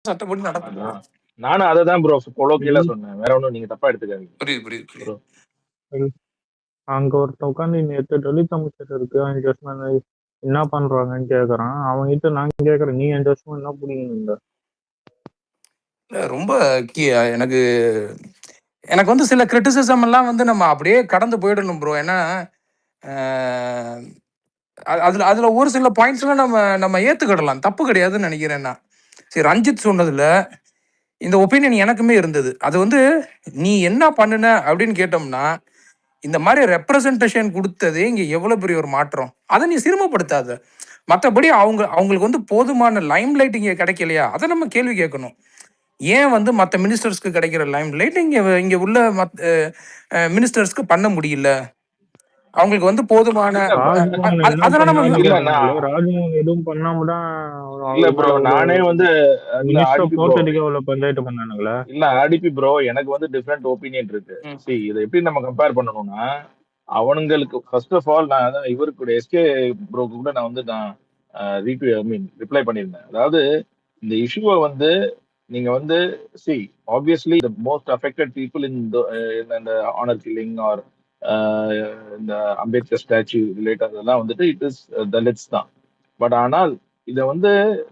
சட்டப்படி நடக்கும். அதான் நானும் அதை தான் ப்ரோ கொலோக்கியலா சொன்னேன். வேற ஒன்றும் நீங்க தப்பா எடுத்துக்காதீங்க புரியுது புரியுது புரியுது. ப்ரோ. அங்க ஒருத்தன் உட்காந்து நேற்று டெலித் அமைச்சர் இருக்கு 5 வருஷம் என்ன பண்றாங்கன்னு கேக்குறான். அவன்கிட்ட நான் கேக்குறேன், நீ 5 வருஷமா என்ன புடிக்கணும்? ரொம்ப எனக்கு எனக்கு வந்து சில கிரிட்டிசிசம் எல்லாம் வந்து நம்ம அப்படியே கடந்து போயிடணும் ப்ரோ. ஏன்னா அதுல அதுல ஒரு சில பாயிண்ட்ஸ்லாம் நம்ம ஏத்துக்கிடலாம், தப்பு கிடையாதுன்னு நினைக்கிறேன் நான். சரி, ரஞ்சித் சொன்னதுல இந்த ஒப்பீனியன் எனக்குமே இருந்தது. அது வந்து நீ என்ன பண்ணுன அப்படின்னு கேட்டோம்னா, இந்த மாதிரி ரெப்ரசன்டேஷன் கொடுத்தது இங்க எவ்வளவு பெரிய ஒரு மாற்றம். அதை நீ சிரமப்படுத்தாத. மற்றபடி அவங்களுக்கு வந்து போதுமான லைம் லைட் இங்க கிடைக்கலையா, அதை நம்ம கேள்வி கேட்கணும். ஏன் வந்து மற்ற மினிஸ்டர்ஸ்க்கு கிடைக்கிற லைம் லைட் இங்க உள்ள மினிஸ்டர்ஸ்க்கு பண்ண முடியல? அவங்களுக்கு வந்து போதுமான ராஜ்மோகன் எதுவும் பண்ணாம தான் இல்ல ப்ரோ. நானே வந்து பஞ்சாயத்து பண்ணானுங்களா? இல்ல ஆடிபி ப்ரோ, எனக்கு வந்து டிஃப்ரெண்ட் ஒப்பீனியன் இருக்கு. சரி, இதை எப்படி நம்ம கம்பேர் பண்ணணும்னா, அவனுங்களுக்கு ஃபர்ஸ்ட் ஆஃப் ஆல் நான் இவருக்கு எஸ்கே ப்ரோக்கு கூட நான் வந்து ரிப்ளை பண்ணியிருந்தேன். அதாவது இந்த இஷ்யூவை வந்து நீங்க வந்து obviously the most affected people இந்த ஆனர் கில்லிங் ஆர் இந்த அம்பேத்கர் ஸ்டாச்சு ரிலேட்டட் அதெல்லாம் வந்துட்டு இட் இஸ் தலித்ஸ் தான். பட் ஆனால் இத வந்து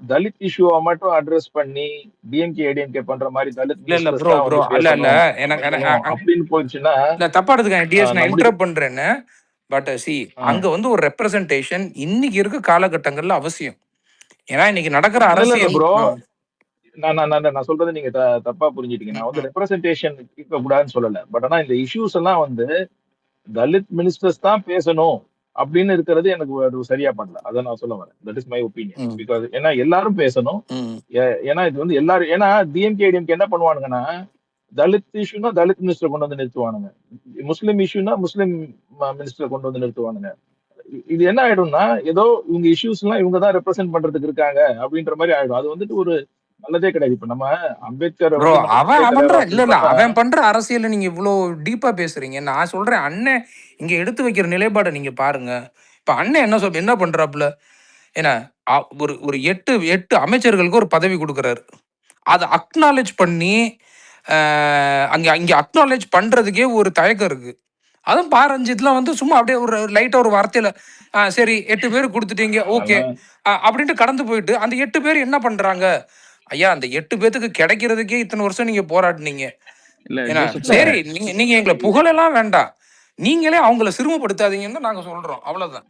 தலித் இஷ்யூவை மட்டும் அட்ரஸ் பண்ணி டிஎம்கே ஏடிஎம்கே பண்ற மாதிரி தலித் அப்படின்னு போயிடுச்சுன்னா தப்பா எடுத்துக்கேன். நான் இன்டரப்ட் பண்றேன்னு. பட் அங்க வந்து ஒரு ரெப்ரசன்டேஷன் இன்னைக்கு இருக்க காலகட்டங்கள்ல அவசியம். ஏன்னா இன்னைக்கு நடக்கிற அரசியல் ப்ரோ, நான் சொல்றது நீங்க தப்பா புரிஞ்சுட்டீங்க. நான் வந்து ரெப்ரசன்டேஷன் இருக்க கூடாதுன்னு சொல்லல. பட் ஆனா இந்த இஷ்யூஸ் எல்லாம் வந்து தலித் மினிஸ்டர்ஸ் தான் பேசணும் அப்படின்னு இருக்கிறது எனக்கு சரியா பண்ணல. அதை நான் சொல்ல வரேன். That is my opinion. Because ஏன்னா எல்லாரும் பேசணும். ஏன்னா இது வந்து எல்லாரும், ஏன்னா டிஎம்கே ஏடிஎம்கே என்ன பண்ணுவானுங்கன்னா, தலித் இஷ்யூனா தலித் மினிஸ்டர் கொண்டு வந்து நிறுத்துவானுங்க, முஸ்லீம் இஷ்யூனா முஸ்லீம் மினிஸ்டர் கொண்டு வந்து நிறுத்துவானுங்க. இது என்ன ஆயிடும்னா, ஏதோ இவங்க இஷ்யூஸ் எல்லாம் இவங்க தான் ரெப்ரசென்ட் பண்றதுக்கு இருக்காங்க அப்படின்ற மாதிரி ஆயிடும். அது வந்துட்டு ஒரு நல்லதே கிடையாது. இப்ப நம்ம அம்பேத்கர் அவன் பண்ற அரசியல் நீங்க இவ்வளவு டீப்பா பேசுறீங்க. நான் சொல்றேன், அண்ணன் இங்க எடுத்து வைக்கிற நிலைப்பாடை நீங்க பாருங்க. இப்ப அண்ணன் என்ன பண்றாப்புல, ஏன்னா ஒரு 8 அமைச்சர்களுக்கு ஒரு பதவி கொடுக்கறாரு. அதை அக்னாலேஜ் பண்ணி அங்க அக்னாலேஜ் பண்றதுக்கே ஒரு தயக்கம் இருக்கு. அதுவும் பாரஞ்சித்லாம் வந்து சும்மா அப்படியே ஒரு லைட்டா ஒரு வார்த்தையில சரி 8 பேர் கொடுத்துட்டீங்க ஓகே அப்படின்ட்டு கடந்து போயிட்டு அந்த 8 பேர் என்ன பண்றாங்க? ஐயா, அந்த 8 பேத்துக்கு கிடைக்கிறதுக்கே இத்தனை வருஷம் நீங்க போராடினீங்க. சரி, நீங்க எங்களை புகழெல்லாம் வேண்டாம், நீங்களே அவங்கள சிறுமப்படுத்தாதீங்கன்னு நாங்க சொல்றோம். அவ்வளவுதான்.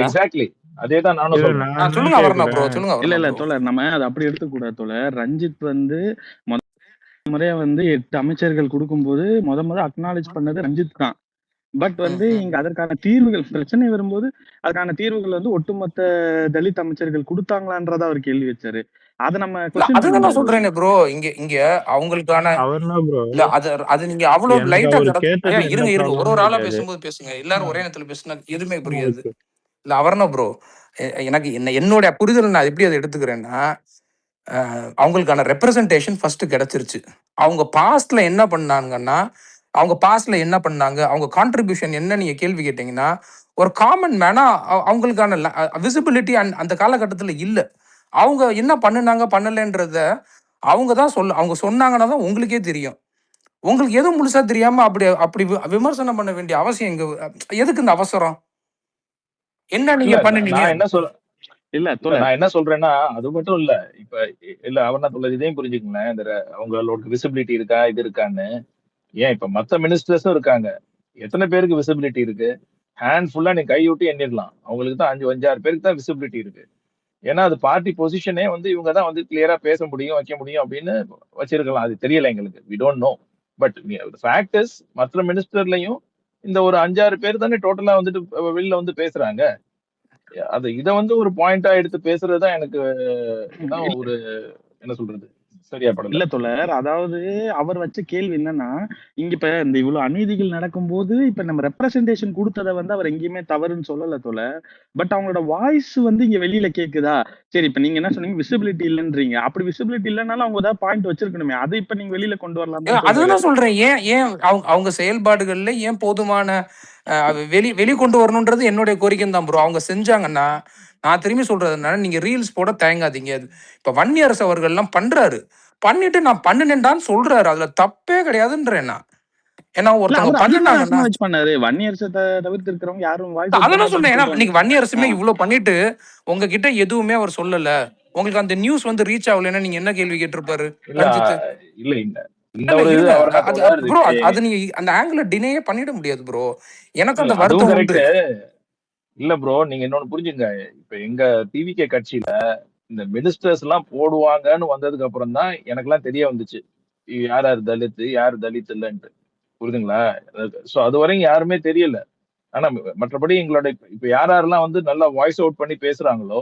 எக்ஸாக்ட்லி அதேதான் நானும் சொல்றேன். சொல்லுங்க அவர்னா ப்ரோ, சொல்லுங்க. இல்ல தோழர், நம்ம அதை அப்படி எடுத்துக்க கூடாது தோழர். ரஞ்சித் வந்து முறையா வந்து 8 அமைச்சர்கள் கொடுக்கும்போது முத அக்னாலேஜ் பண்ணது ரஞ்சித் தான். பட் வந்து இங்க அதற்கான தீர்வுகள், பிரச்சனை வரும்போது அதுக்கான தீர்வுகள் வந்து ஒட்டுமொத்த தலித் அமைச்சர்கள் கொடுத்தாங்களான்றத அவர் கேள்வி வச்சாரு. அத நம்ம அதுதான் சொல்றேன் ப்ரோ. இங்க அவங்களுக்கான அது நீங்க அவ்வளவு லைட்டா இருங்க ஒரு ஆளா பேசும்போது பேசுங்க. எல்லாரும் ஒரே நேரத்துல பேசுனா எதுவுமே புரியாது. இல்ல அவர்னா ப்ரோ, எனக்கு என்னோட புரிதல் நான் எப்படி அதை எடுத்துக்கிறேன்னா, அவங்களுக்கான ரெப்ரசன்டேஷன் ஃபர்ஸ்ட் கிடைச்சிருச்சு. அவங்க பாஸ்ட்ல என்ன பண்ணாங்கன்னா, அவங்க கான்ட்ரிபியூஷன் என்ன நீங்க கேள்வி கேட்டீங்கன்னா, ஒரு காமன் மேனா அவங்களுக்கான விசிபிலிட்டி அந்த காலகட்டத்தில் இல்ல. அவங்க என்ன பண்ணுனாங்க பண்ணலன்றத அவங்க சொன்னாங்கன்னா தான் உங்களுக்கே தெரியும். உங்களுக்கு எதுவும் முழுசா தெரியாம அப்படி விமர்சனம் பண்ண வேண்டிய அவசியம் இங்க எதுக்கு? இந்த அவசரம் என்ன? நீங்க பண்ணுனீங்க நான் என்ன சொல்றேன்னா, அது மட்டும் இல்ல. இப்ப இல்ல அவர் சொல்றது இதையும் புரிஞ்சுக்கங்களேன். இந்த அவங்களோட விசிபிலிட்டி இருக்கா இது இருக்கான்னு. ஏன் இப்ப மத்த மினிஸ்டர்ஸும் இருக்காங்க, எத்தனை பேருக்கு விசிபிலிட்டி இருக்கு? ஹேண்ட் ஃபுல்லா நீ கைவிட்டு எண்ணிடலாம். அவங்களுக்கு தான் 5-6 பேருக்கு தான் விசிபிலிட்டி இருக்கு. ஏன்னா அது பார்ட்டி பொசிஷனே வந்து இவங்க தான் வந்து கிளியரா பேச முடியும் வைக்க முடியும் அப்படின்னு வச்சிருக்கலாம். அது தெரியல எங்களுக்கு, we don't know. But fact is மற்ற மினிஸ்டர்லயும் இந்த ஒரு 5-6 பேர் தானே டோட்டலா வந்துட்டு வெளில வந்து பேசுறாங்க. அது இதை வந்து ஒரு பாயிண்டா எடுத்து பேசுறதுதான் எனக்கு ஒரு என்ன சொல்றது சரியா படல. இல்ல தோழர், அதாவது அவர் வச்ச கேள்வி என்னன்னா, இங்க இப்ப இந்த இவ்வளவு அநீதிகள் நடக்கும்போது இப்ப நம்ம ரெப்ரசன்டேஷன் கொடுத்ததை வந்து அவர் எங்கேயுமே தவறுன்னு சொல்லல தோழர். பட் அவங்களோட வாய்ஸ் வந்து இங்க வெளியில கேக்குதா? சரி, இப்ப நீங்க என்ன சொன்னீங்க, விசிபிலிட்டி இல்லைன்றீங்க. அப்படி விசிபிலிட்டி இல்லைனாலும் அவங்க ஏதாவது பாயிண்ட் வச்சிருக்கணுமே, அதை இப்ப நீங்க வெளியில கொண்டு வரலாம். அதுதான் சொல்றேன். ஏன் அவங்க செயல்பாடுகள்ல ஏன் போதுமான வெளிக்கொண்டு வரணுன்றது என்னுடைய கோரிக்கை தான் ப்ரோ. அவங்க செஞ்சாங்கன்னா, நான் திரும்பி சொல்றது என்னன்னா, நீங்க ரீல்ஸ் போட தயங்காதீங்க. இப்ப வன்னியரசு அவர்கள்லாம் பண்றாரு. பண்ணிட்டு நான் பண்ணுனேன்டான்னு சொல்றாரு. அதுல தப்பே கிடையாதுன்றேன் நான். ஏன்னா இல்ல ஒருத்தவங்க அவர் அதையும் பண்ணுனாங்கன்னா அக்னாலேஜ் பண்ணாரு. 1 இயர்ஸ தவிர்த்து இருக்கிறவங்க யாரும் வாய்ஸ் அவுட் அதெல்லாம் சொன்னேன். பண்ணாதன்னு ஏன்னா சொல்றாங்க. இன்னைக்கு வன்னியரசுமே ஆ. இவ்ளோ பண்ணிட்டு, உங்ககிட்ட எதுவுமே அவர் சொல்லல. உங்களுக்கு அந்த நியூஸ் வந்து ரீச் ஆகலைன்னா நீங்க என்ன கேள்வி கேட்டிருப்பாரு இல்ல ரஞ்சித்? இல்ல இந்த இந்த இல்ல ஒரு இது இருங்க. அவர் என்ன அது சொல்றாரு ப்ரோ இப்ப அது நீங்க அந்த ஆங்கிள டினேயே பண்ணிட முடியாது ப்ரோ. எனக்கு இல்ல அந்த அதுவும் வருத்தம் கரெக்ட். உண்டு. இல்ல ப்ரோ, நீங்க இன்னொன்னு புரிஞ்சுங்க. இப்ப எங்க டிவிகே கட்சியில இந்த மினிஸ்டர்ஸ் எல்லாம் போடுவாங்கன்னு வந்ததுக்கு அப்புறம் தான் எனக்கெல்லாம் தெரிய வந்துச்சு யார் யார் தலித் யார் தலித் இல்லைன்ட்டு. புரியுதுங்களா? சோ அது வரையும் யாருமே தெரியல. ஆனா மற்றபடி எங்களோட இப்ப யார் யாரெல்லாம் வந்து நல்லா வாய்ஸ் அவுட் பண்ணி பேசுறாங்களோ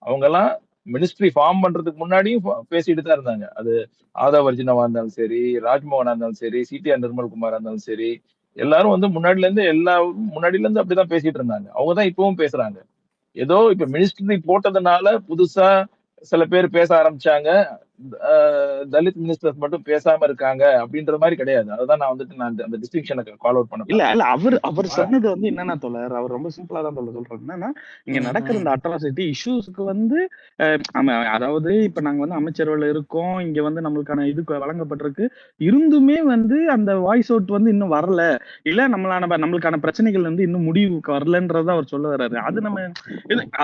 அவங்க எல்லாம் மினிஸ்ட்ரி ஃபார்ம் பண்றதுக்கு முன்னாடியும் பேசிட்டு தான் இருந்தாங்க. அது ஆதவ அர்ஜுனாவா இருந்தாலும் சரி, ராஜ்மோகனா இருந்தாலும் சரி, சிடிஆர் நிர்மல்குமாரா இருந்தாலும் சரி, எல்லாரும் வந்து முன்னாடில இருந்து அப்படிதான் பேசிட்டு இருந்தாங்க. அவங்கதான் இப்பவும் பேசுறாங்க. ஏதோ இப்ப மினிஸ்ட்ரி போட்டதுனால புதுசா சில பேர் பேச ஆரம்பிச்சாங்க. தலித் மினிஸ்டர்ஸ் மட்டும் பேசாம இருக்காங்க அப்படின்ற மாதிரி கிடையாது. அதுதான் நான் வந்துட்டு நான் அந்த டிஸ்டிங்ஷனை கால் அவுட் பண்ண இல்ல பாக்குறேன். இல்ல அவர் சொன்னது வந்து என்னன்னா தோழர், அவர் ரொம்ப சிம்பிளா தான் தோழர் சொல்றாரு. என்னன்னா, இங்க நடக்கிற இந்த அட்ராசிட்டி இஷ்யூஸ்க்கு வந்து அதாவது இப்ப நாங்க வந்து அமைச்சரவையில இருக்கோம். இங்க வந்து நம்மளுக்கான இது வழங்கப்பட்டிருக்கு. இருந்துமே வந்து அந்த வாய்ஸ் அவுட் வந்து இன்னும் வரல. இல்ல நம்மளுக்கான பிரச்சனைகள் வந்து இன்னும் முடிவுக்கு வரலன்றத அவர் சொல்ல வர்றாரு. அது நம்ம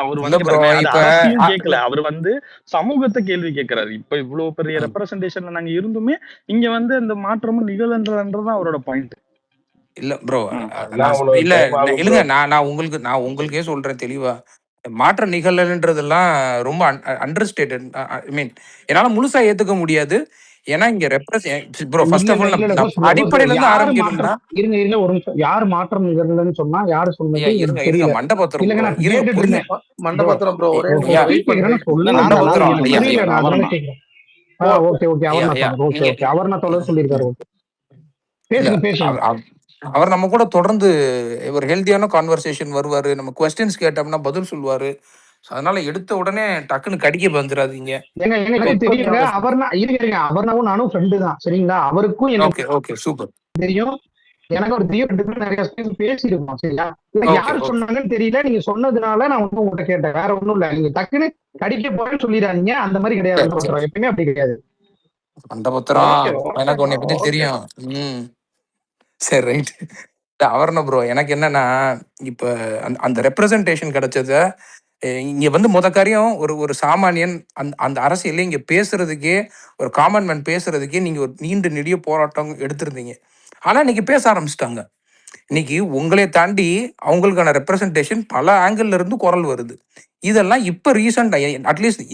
அவர் இல்ல வந்து ப்ரோ. பாருங்க, அது இப்ப அரசியும் கேட்கல. அவர் வந்து சமூகத்தை கேள்வி கேட்கிறாரு. இப்ப இவ்வளவு பெரிய ரெப்ரசன்டேஷன்ல நாங்க இருந்துமே இங்க வந்து அந்த மாற்றமும் நிகழன்றதான் அவரோட பாயிண்ட். இல்ல ப்ரோ. அதெல்லாம் அவ்வளவு இல்ல டைம் ஆகும் ப்ரோ. இல்லங்க. நான் உங்களுக்கே சொல்றேன் தெளிவா. மாற்றம் நிகழலன்றதெல்லாம் ரொம்ப அண்டர்ஸ்டேட்டட். ஐ மீன் என்னால முழுசா ஏத்துக்க முடியாது. ஏன்னா இங்க ப்ரோ ஃபர்ஸ்ட் இல்ல ஆஃப் இல்ல ஆல் இல்ல இல்ல நான் கோச் ப்ரோ அடிப்படையில இருந்து யாரு ஆரம்பிக்கணும்னா மாற்றம் இருங்க இருங்க ஒரு நிமிஷம் யாரு மாற்றம் நிகழலன்னு சொன்னா யாரு ஐயா சொன்னது இருங்க எனக்கு இருங்க தெரியல. மண்டபத்திரம் இல்லங்க ப்ரோ. நான் இருங்க கேட்டுட்டு பொறுமை. இருந்தேன் ப்ரோ. மண்டபத்திரம் ப்ரோ ஒரே ஓகே ஐயா நிமிஷம் வெயிட் பண்ணுங்க. நான் சொல்லுங்க மண்டபத்திரம் எனக்கு ஐயா புரியல. நான் அதனால அவர்தான் கேட்கிறேன். போ- ஓகே ஓகே ஐயா அவர் நான் ஐயா சொன்னேன். ஓகே நீங்க ஓகே அவர் நான் தொடர்ந்து சொல்லியிருக்காரு. ஓகே இல்ல பேசுங்க பேசுங்க. அவர் நம்ம கூட தொடர்ந்து ஒரு ஹெல்த்தியான கான்வர்சேஷன் வருவாரு. நம்ம கொஸ்டின்ஸ் கேட்டோம்னா பதில் சொல்லுவாரு. So, அதனால எடுத்த உடனே டக்குன்னு கடிக்க வந்துடாதீங்க. ஏங்க எனக்கு எப்ப தெரியுங்க. நீங்க அவர்னா இருங்க அவர்னாவும் நானும் ஃப்ரெண்டு தான் சரிங்களா. அவருக்கும் எனக்கு ஓகே ஓகே சூப்பர். தெரியும். எனக்கு ஒரு தெரியும். 2 பேரும் நிறைய பேசியிருக்கோம் சரியா. ஓகே யாரு ஓகே சொன்னாங்கன்னு தெரியல. நீங்க சொன்னதுனால நான் வந்து உங்ககிட்ட கேட்டேன். வேற ஒண்ணும் இல்ல. நீங்க டக்குன்னு கடிக்க போறேன்னு சொல்லிடாதீங்க. அந்த மாதிரி கிடையாது. சரி சரி. எப்பயுமே அப்படி கிடையாது. மண்டபத்திரம் ஓகே எனக்கு உன்னை பத்தி ஓகே தெரியும். சரி ரைட். அவர் என்ன ப்ரோ எனக்கு என்னன்னா இப்ப அந்த ரெப்ரசன்டேஷன் கிடைச்சத இங்க வந்து முத காரியம் ஒரு சாமானியன் அந்த அந்த அரசியல்ல இங்க பேசுறதுக்கே ஒரு காமன் மேன் பேசுறதுக்கே நீங்க ஒரு நீண்ட நெடிய போராட்டம் எடுத்திருந்தீங்க. ஆனா இன்னைக்கு பேச ஆரம்பிச்சிட்டாங்க. இன்னைக்கு உங்களை தாண்டி அவங்களுக்கான ரெப்ரசன்டேஷன் பல ஆங்கிள் இருந்து குரல் வருது. இதெல்லாம் இப்ப ரீசெண்டா அட்லீஸ்ட்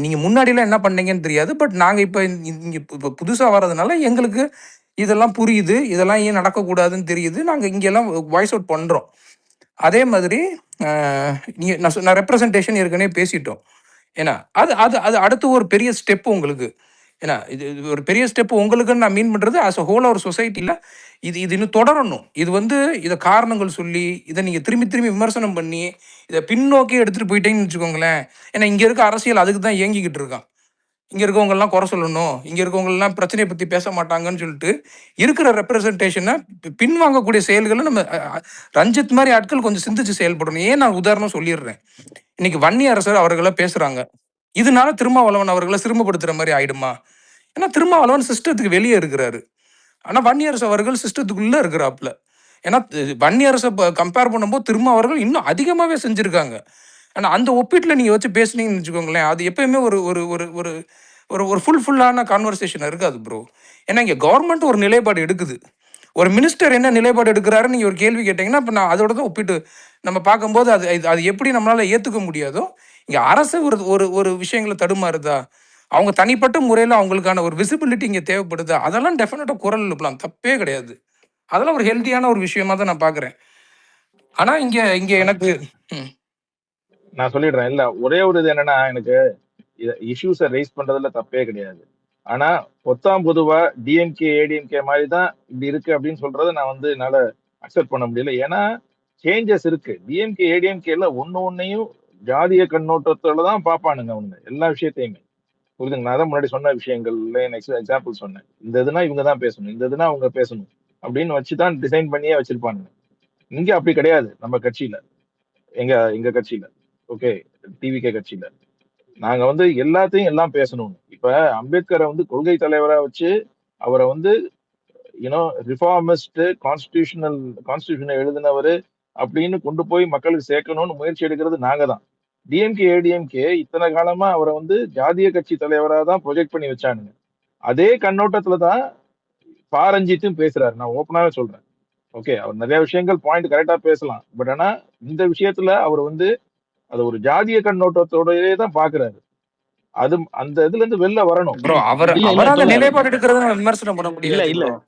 நீங்க முன்னாடிலாம் என்ன பண்ணீங்கன்னு தெரியாது. பட் நாங்க இப்ப இங்க இப்ப புதுசா வர்றதுனால எங்களுக்கு இதெல்லாம் புரியுது. இதெல்லாம் ஏன் நடக்கக்கூடாதுன்னு தெரியுது. நாங்க இங்கெல்லாம் வாய்ஸ் அவுட் பண்றோம். அதே மாதிரி நான் ரெப்ரசன்டேஷன் ஏற்கனவே பேசிட்டோம். ஏன்னா அது அது அது அடுத்து ஒரு பெரிய ஸ்டெப் உங்களுக்கு. ஏன்னா இது ஒரு பெரிய ஸ்டெப் உங்களுக்குன்னு நான் மீன் பண்றது ஆஸ் அ ஹோல் ஒரு சொசைட்டில இது இன்னும் தொடரணும். இது வந்து இதை காரணங்கள் சொல்லி இதை நீங்க திரும்பி திரும்பி விமர்சனம் பண்ணி இதை பின்னோக்கி எடுத்துட்டு போயிட்டீங்கன்னு வச்சுக்கோங்களேன். ஏன்னா இங்க இருக்க அரசியல் அதுக்கு தான் இயங்கிக்கிட்டு இருக்கான். இங்க இருக்கவங்க எல்லாம் குறை சொல்லணும், இங்க இருக்கவங்க எல்லாம் பிரச்சனையை பத்தி பேச மாட்டாங்கன்னு சொல்லிட்டு இருக்கிற ரெப்ரசன்டேஷனை பின்வாங்கக்கூடிய செயல்களை நம்ம ரஞ்சித் மாதிரி ஆட்கள் கொஞ்சம் சிந்திச்சு செயல்படணும். ஏன் நான் உதாரணம் சொல்லிடுறேன். இன்னைக்கு வன்னியரசர் அவர்களை பேசுறாங்க. இதனால திருமாவளவன் அவர்களை சிறுமப்படுத்துற மாதிரி ஆயிடுமா? ஏன்னா திருமாவளவன் சிஸ்டத்துக்கு வெளியே இருக்கிறாரு. ஆனா வன்னியரசு அவர்கள் சிஸ்டத்துக்குள்ள இருக்கிறாப்புல. ஏன்னா வன்னியரசை கம்பேர் பண்ணும்போது திருமாவர்கள் இன்னும் அதிகமாவே செஞ்சிருக்காங்க. ஆனா அந்த ஒப்பீட்டில் நீங்க வச்சு பேசுனீங்கன்னு வச்சுக்கோங்களேன், அது எப்பயுமே ஒரு ஒரு ஒரு ஒரு ஒரு ஒரு ஃபுல்லான கான்வர்சேஷன் இருக்காது ப்ரோ. ஏன்னா இங்க கவர்மெண்ட் ஒரு நிலைப்பாடு எடுக்குது. ஒரு மினிஸ்டர் என்ன நிலைப்பாடு எடுக்கிறாருன்னு நீங்க ஒரு கேள்வி கேட்டீங்கன்னா, இப்போ நான் அதோட தான் ஒப்பிட்டு நம்ம பார்க்கும்போது அது அது எப்படி நம்மளால ஏத்துக்க முடியாதோ, இங்க அரசு ஒரு ஒரு ஒரு விஷயங்களை தடுமாறுதா, அவங்க தனிப்பட்ட முறையில் அவங்களுக்கான ஒரு விசிபிலிட்டி இங்கே தேவைப்படுதா, அதெல்லாம் டெஃபினட்டா குரல் எழுப்பலாம், தப்பே கிடையாது. அதெல்லாம் ஒரு ஹெல்த்தியான ஒரு விஷயமா தான் நான் பார்க்குறேன். ஆனா இங்க இங்க எனக்கு நான் சொல்லிடுறேன். இல்ல ஒரே ஒரு இது என்னன்னா, எனக்கு இஷ்யூஸை ரைஸ் பண்றதுல தப்பே கிடையாது. ஆனா பொத்தாம் பொதுவா டிஎம்கே ஏடிஎம்கே மாதிரி தான் இப்படி இருக்கு அப்படின்னு சொல்றதை நான் வந்து என்னால அக்செப்ட் பண்ண முடியல. ஏன்னா சேஞ்சஸ் இருக்கு. டிஎம்கே ஏடிஎம்கேல ஒன்னையும் ஜாதிய கண்ணோட்டத்துல தான் பார்ப்பானுங்க அவங்க எல்லா விஷயத்தையுமே. புரியுதுங்க? நான் தான் முன்னாடி சொன்ன விஷயங்கள்ல எக்ஸாம்பிள் சொன்னேன். இந்த இதுனா இவங்க தான் பேசணும், இந்த இதுனா அவங்க பேசணும் அப்படின்னு வச்சுதான் டிசைன் பண்ணியே வச்சிருப்பானுங்க. இங்க அப்படி கிடையாது. நம்ம கட்சியில, எங்க எங்க கட்சியில, ஓகே, டிவிகே கட்சியில நாங்க வந்து எல்லாத்தையும் எல்லாம் பேசணும். இப்ப அம்பேத்கரை வந்து கொள்கை தலைவரா வச்சு அவரை வந்து ரிஃபார்மிஸ்ட், கான்ஸ்டிடியூஷனை எழுதினவரு அப்படின்னு கொண்டு போய் மக்களுக்கு சேர்க்கணும்னு முயற்சி எடுக்கிறது நாங்க தான். டிஎம்கே ஏடிஎம்கே இத்தனை காலமா அவரை வந்து ஜாதிய கட்சி தலைவரா தான் ப்ரொஜெக்ட் பண்ணி வச்சானுங்க. அதே கண்ணோட்டத்துல தான் பாரஞ்சித்தும் பேசுறாரு. நான் ஓப்பனாவே சொல்றேன். ஓகே, அவர் நிறைய விஷயங்கள் பாயிண்ட் கரெக்டா பேசலாம். பட் ஆனா இந்த விஷயத்துல அவர் வந்து அதை ஒரு ஜாதிய கண்ணோட்டத்தோடயே தான் பாக்குறாரு. அது அந்த இதுல இருந்து வெளில வரணும். ப்ரோ அவர் இல்ல இல்ல அவர் அந்த தோழர் நிலைப்பாடு எடுக்கிறத நம்ம விமர்சனம் பண்ண இல்ல முடியாது இல்ல ப்ரோ.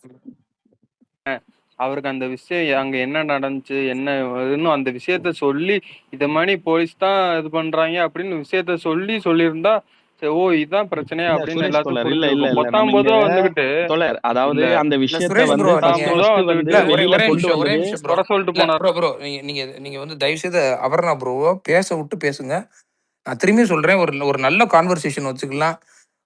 அவருக்கு அந்த விஷயம் அங்க என்ன நடந்துச்சு என்ன இன்னும் அந்த விஷயத்த சொல்லி இத மாதிரி போலீஸ் தான் இது பண்றாங்க அப்படின்னு விஷயத்த சொல்லியிருந்தா சரி, ஓ இதுதான் பிரச்சனையா இல்ல அப்படின்னு சுரேஷ் எல்லாத்துக்கும் தோழர் இல்ல இல்ல புரிஞ்சிருக்கும். இல்ல நம்ம இங்க 19 வந்துகிட்டு தோழர் அதாவது இந்த அந்த இல்ல விஷயத்த சுரேஷ் வந்து ப்ரோ ஃபர்ஸ்ட் நீங்க 19 ஃபர்ஸ்ட் வந்துகிட்டு வந்து இல்ல ஒரே வெளியில ஒரே கொண்டு நிமிஷம் வந்தது ப்ரோ. குறை சொல்லிட்டு இல்ல போனார். ப்ரோ நீங்க நீங்க நீங்க வந்து தயவு செய்து அவர்னா ப்ரோ பேச விட்டு பேசுங்க. நான் திரும்பி சொல்றேன், ஒரு ஒரு நல்ல கான்வர்சேஷன் வச்சுக்கலாம்.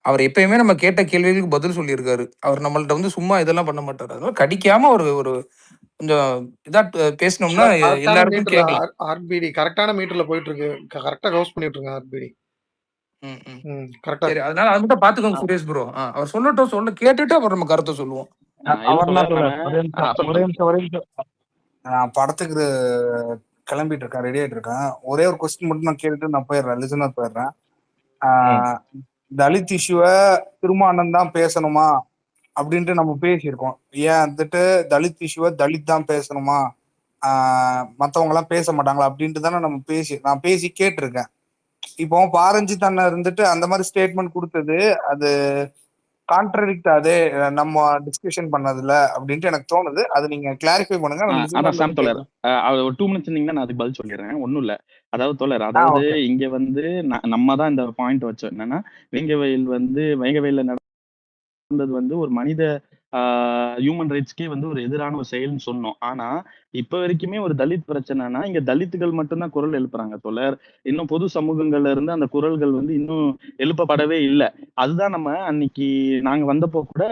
அவர் எப்பயுமே நம்ம கேட்ட கேள்விகளுக்கு பதில் சொல்லியிருக்காரு. அவர் நம்மள்ட்ட வந்து சும்மா இதெல்லாம் பண்ண மாட்டாரு. அதனால கடிக்காம ஒரு ஒரு கொஞ்சம் இதா பேசினோம்னா கரெக்டான எல்லாருக்கும் மீட்டர்ல கேட்கலாம். ஆர்பிடி கரெக்டான மீட்டர்ல போயிட்டு இருக்கு. கரெக்டா ஹவுஸ் பண்ணிட்டு இருங்க ஆர்பிடி. ம், ம். கரெக்டா சரி, அதனால அது மட்டும் பாத்துக்கோங்க சுரேஷ் ப்ரோ. அவர் சொல்லட்டும், கேட்டுட்டு அப்புறம் நம்ம கருத்தை சொல்லுவோம். இல்ல அவர்னா தோழர் சொல்ல நானு ஒரே நிமிஷம் ஒரே நிமிஷம் ஒரே நிமிஷம். நான் படத்துக்கு கிளம்பிட்டு இருக்கேன், ரெடி ஆயிட்டு இருக்கேன். ஒரே ஒரு கொஸ்டின் மட்டும் நான் கேட்டுட்டு நான் போயிடுறேன், லிசனர் போயிடுறேன். தலித் இஷ்யூவை திருமாவளவன் தான் பேசணுமா அப்படின்ட்டு நம்ம பேசியிருக்கோம். ஏன் வந்துட்டு தலித் இஷ்யூவை தலித் தான் பேசணுமா, மற்றவங்க எல்லாம் பேச மாட்டாங்களா அப்படின்ட்டு தானே நான் பேசி கேட்டிருக்கேன். இப்போ பாரஞ்சித் அண்ணன் இருந்துட்டு அந்த மாதிரி ஸ்டேட்மெண்ட் கொடுத்தது அது கான்ட்ரடிக்ட் அதே நம்ம டிஸ்கஷன் பண்ணதுல அப்படின்ட்டு எனக்கு தோணுது. அது நீங்க கிளாரிஃபை பண்ணுங்க. அதான் சாம் தோழர் ஒரு 2 மினிட்ஸ் இருந்தீங்கன்னா நான் அதுக்கு பதில் சொல்லிடுறேன். ஒண்ணும் இல்ல. அதாவது தோழர் அதாவது இங்க வந்து நம்ம தான் இந்த பாயிண்ட் வச்சோம். என்னன்னா வேங்கவயல்ல நடந்தது வந்து ஒரு மனித ஹியூமன் ரைட்ஸ்க்கே வந்து ஒரு எதிரான ஒரு செயல்னு சொன்னோம். ஆனா இப்ப வரைக்குமே ஒரு தலித் பிரச்சனைனா இங்க தலித்துகள் மட்டும்தான் குரல் எழுப்புறாங்க தோழர். இன்னும் பொது சமூகங்கள்ல இருந்து அந்த குரல்கள் வந்து இன்னும் எழுப்பப்படவே இல்லை. அதுதான் நம்ம அன்னைக்கு நாங்க வந்தப்போ கூட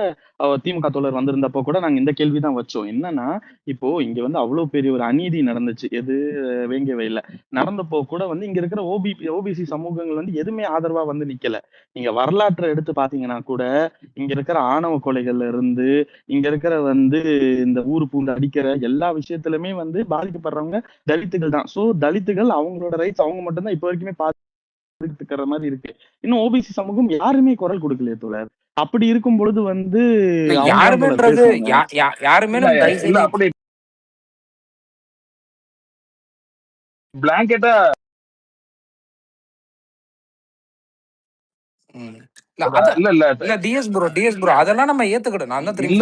திமுக தோழர் வந்திருந்தப்போ கூட நாங்க இந்த கேள்விதான் வச்சோம். என்னன்னா இப்போ இங்க வந்து அவ்வளவு பெரிய ஒரு அநீதி நடந்துச்சு. எது வேங்கவயல்ல நடந்தப்போ கூட வந்து இங்க இருக்கிற ஓபிசி சமூகங்கள் வந்து எதுவுமே ஆதரவா வந்து நிக்கல. நீங்க வரலாற்றை எடுத்து பாத்தீங்கன்னா கூட இங்க இருக்கிற ஆணவ கொலைகள்ல இருந்து இங்க இருக்கிற வந்து இந்த ஊரு பூண்டு அடிக்கிற எல்லா விஷயத்திலுமே வந்து பாதிக்கப்படுறவங்க தலித்துகள் தான். சோ தலித்துகள் அவங்களோட ரைட்ஸ் அவங்க மட்டும்தான் இப்ப வரைக்குமே பாத்துக்கிற மாதிரி இருக்கு. இன்னும் ஓபிசி சமூகம் யாருமே குரல் கொடுக்கலையே தோழர். அப்படி இருக்கும் பொழுது வந்து யாருமேன்றது யாருமே இல்ல அப்படி பிளாங்கெட்டா டிஎஸ் ப்ரோ அதெல்லாம் நம்ம ஏத்துக்கிடும். நான் தான் திரும்பி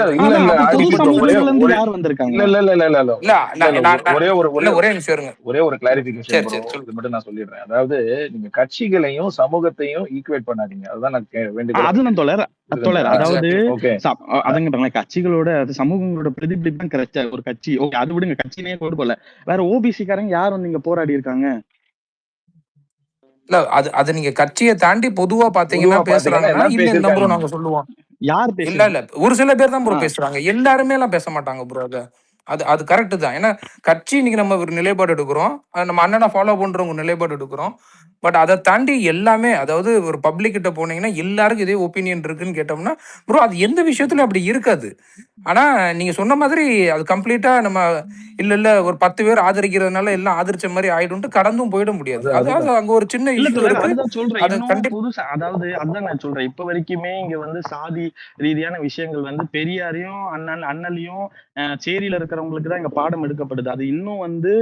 ஒரே ஒரு கிளாரிபிகேஷன் மட்டும் நான் சொல்லிடுறேன். அதாவது நீங்க கட்சிகளையும் சமூகத்தையும் ஈக்குவேட் பண்ணாதீங்க. அதுதான் நான் வேண்டியது. தோழர் அதாவது அதுங்க கட்சிகளோட சமூகங்களோட பிரதிபலிப்பு தான் கிடைச்ச ஒரு கட்சி. ஓகே அது விடுங்க, கட்சினே கொண்டு போல. வேற ஓபிசி காரங்க யார் வந்து இங்க போராடி இருக்காங்க? இல்ல அது நீங்க கட்சியை தாண்டி பொதுவா பாத்தீங்கன்னா பேசுறாங்கன்னா இல்ல இந்த ப்ரோ நாங்க சொல்லுவோம். யார் இல்ல ஒரு சில பேர் தான் ப்ரோ பேசுறாங்க, எல்லாருமே எல்லாம் பேச மாட்டாங்க ப்ரோ. அது கரெக்ட் தான். ஏன்னா கட்சி இன்னைக்கு நம்ம ஒரு நிலைப்பாடு எடுக்கிறோம், நம்ம அண்ணனை ஃபாலோ பண்றவங்க நிலைப்பாடு எடுக்கிறோம். பட் அதை தாண்டி எல்லாமே, அதாவது ஒரு பப்ளிக் கிட்ட போனீங்கன்னா எல்லாருக்கும் இதே ஒப்பீனியன் இருக்குன்னு கேட்டோம்னா ப்ரோ அது எந்த விஷயத்துலயும் அப்படி இருக்காது. ஆனா நீங்க சொன்ன மாதிரி அது கம்ப்ளீட்டா நம்ம இல்ல ஒரு 10 பேர் ஆதரிக்கிறதுனால எல்லாம் ஆதரிச்ச மாதிரி ஆயிடும் கடந்தும் போயிட முடியாது. அதாவது அங்க ஒரு சின்ன இஷ்யூ இருக்கு. அதாவது அதான் நான் சொல்றேன். இப்ப வரைக்குமே இங்க வந்து சாதி ரீதியான விஷயங்கள் வந்து பெரியாரையும் அண்ணலையும் சேரியில இருக்கிறவங்களுக்கு தான் இங்க பாடம் எடுக்கப்படுது. அது இன்னும் வந்து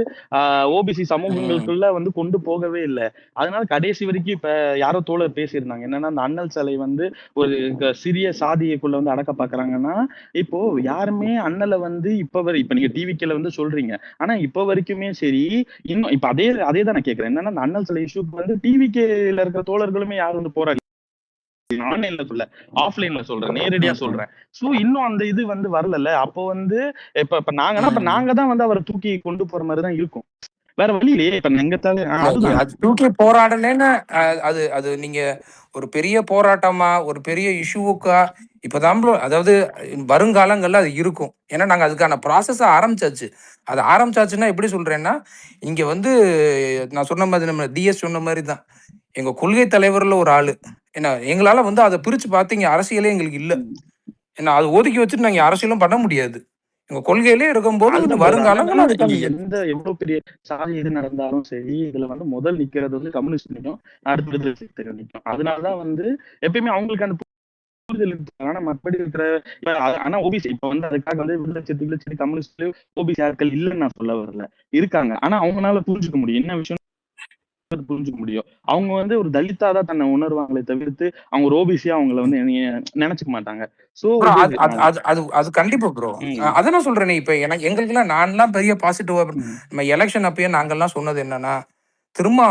ஓபிசி சமூகங்களுக்குள்ள வந்து கொண்டு போகவே இல்லை. அதனால கடைசி வரைக்கும் இப்ப யாரோ தோழர் பேசியிருந்தாங்க என்னன்னா அந்த அண்ணல் சிலை வந்து ஒரு சிறிய சாதியக்குள்ள வந்து அடக்க பாக்குறாங்கன்னா, இப்போ யாருமே அண்ணலை வந்து இப்ப நீங்க டிவிக்கேல வந்து சொல்றீங்க. ஆனா இப்ப வரைக்குமே சரி, இன்னும் இப்ப அதே தான் நான் கேட்கிறேன். என்னன்னா அந்த அண்ணல் சிலை இஷ்யூ வந்து டிவிக்கேல இருக்கிற தோழர்களுமே யாரும் வந்து போராடி ஆன்லைன்ல சொல்ல, ஆஃப்லைன்ல சொல்றேன், நேரடியா சொல்றேன். சோ இன்னும் அந்த இது வந்து வரல. அப்போ வந்து இப்ப நாங்க தான் வந்து அவரை தூக்கி கொண்டு போற மாதிரிதான் இருக்கும். வேற வழி இல்லையே. இப்ப எங்க தலை அதுதான் அது தூக்கி போராடலன்னு அது அது நீங்க ஒரு பெரிய போராட்டமா ஒரு பெரிய இஷ்யூவுக்கா இப்பதான் bro, அதாவது வருங்காலங்கள்ல அது இருக்கும். ஏன்னா நாங்க அதுக்கான ப்ராசஸ் ஆரம்பிச்சாச்சு. அது ஆரம்பிச்சாச்சுன்னா எப்படி சொல்றேன்னா இங்க வந்து நான் சொன்ன மாதிரி நம்ம டிஎஸ் சொன்ன மாதிரி தான் எங்க கொள்கை தலைவர்ல ஒரு ஆளு. ஏன்னா எங்களால வந்து அதை பிரிச்சு பார்த்தீங்க அரசியலே எங்களுக்கு இல்ல. ஏன்னா அது ஒதுக்கி வச்சுட்டு நாங்க அரசியலும் பண்ண முடியாது. எங்க கொள்கையிலே இருக்கும்போது அதுதான் இந்த brother. வருங்காலங்கள் அதான் அதுக்கான இங்க எந்த எவ்வளவு பெரிய சாதி எது நடந்தாலும் சரி, இதுல வந்து முதல் நிக்கிறது வந்து கம்யூனிஸ்ட் நிக்கும், அடுத்து விடுதலை சிறுத்தைகள் நிக்கும். அதனாலதான் வந்து எப்பயுமே அவங்களுக்கு அந்த புரிதல் இருக்கு. ஆனா மற்றபடி இருக்கிற ஆனா ஓபிசி இப்ப வந்து அதுக்காக வந்து விடுதலை சிறுத்தைகள் சரி கம்யூனிஸ்ட் ஓபிசி ஆட்கள் இல்லைன்னு நான் சொல்ல வரல, இருக்காங்க. ஆனா அவங்களால புரிஞ்சுக்க முடியும் என்ன விஷயம் புரிஞ்சுக்க முடியும். அவங்க வந்து ஒரு தலித்தா தான் தன்னை உணர்வாங்களே தவிர்த்து அவங்க ஒரு ஓபிசியா அவங்கள வந்து நினைச்சுக்க மாட்டாங்க. சோ ப்ரோ இது அது அது அது அது அது கண்டிப்பா ப்ரோ. அதை நான் சொல்றேனே இப்ப எனக்கு எங்களுக்குலாம் நான்லாம் பெரிய பாசிட்டிவா நம்ம எலெக்ஷன் அப்பயே நாங்கெல்லாம் சொன்னது என்னன்னா திரும்ப